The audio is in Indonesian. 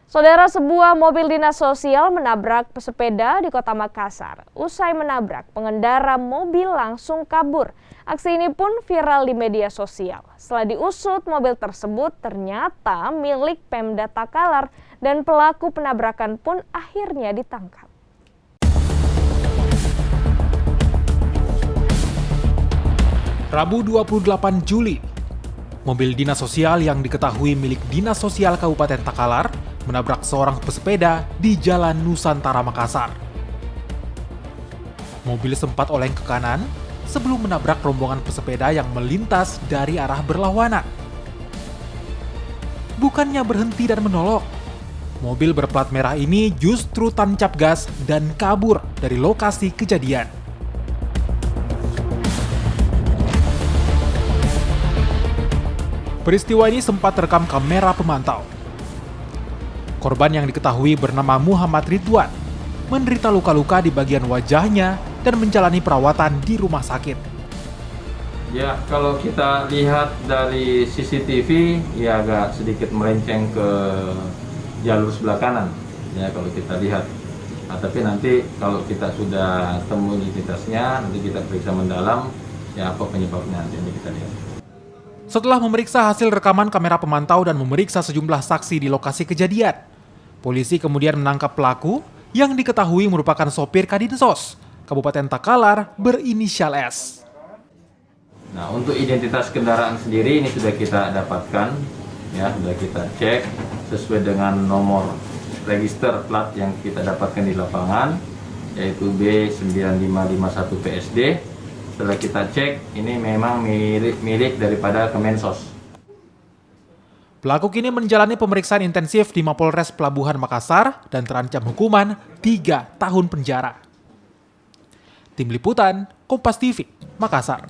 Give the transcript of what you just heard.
Saudara, sebuah mobil dinas sosial menabrak pesepeda di Kota Makassar. Usai menabrak, pengendara mobil langsung kabur. Aksi ini pun viral di media sosial. Setelah diusut, mobil tersebut ternyata milik Pemda Takalar dan pelaku penabrakan pun akhirnya ditangkap. Rabu 28 Juli, mobil dinas sosial yang diketahui milik Dinas Sosial Kabupaten Takalar menabrak seorang pesepeda di Jalan Nusantara, Makassar. Mobil sempat oleng ke kanan sebelum menabrak rombongan pesepeda yang melintas dari arah berlawanan. Bukannya berhenti dan menolong, mobil berplat merah ini justru tancap gas dan kabur dari lokasi kejadian. Peristiwa ini sempat terekam kamera pemantau. Korban yang diketahui bernama Muhammad Ridwan menderita luka-luka di bagian wajahnya dan menjalani perawatan di rumah sakit. Ya, kalau kita lihat dari CCTV, ya agak sedikit melenceng ke jalur sebelah kanan. Ya, kalau kita lihat. Tapi nanti kalau kita sudah temu identitasnya, nanti kita periksa mendalam, ya apa penyebabnya nanti kita lihat. Setelah memeriksa hasil rekaman kamera pemantau dan memeriksa sejumlah saksi di lokasi kejadian, polisi kemudian menangkap pelaku yang diketahui merupakan sopir Kadinsos Kabupaten Takalar berinisial S. Nah, untuk identitas kendaraan sendiri ini sudah kita dapatkan, ya sudah kita cek sesuai dengan nomor register plat yang kita dapatkan di lapangan, yaitu B9551 PSD. Setelah kita cek, ini memang milik daripada Kemensos. Pelaku kini menjalani pemeriksaan intensif di Mapolres Pelabuhan Makassar dan terancam hukuman 3 tahun penjara. Tim Liputan, Kompas TV, Makassar.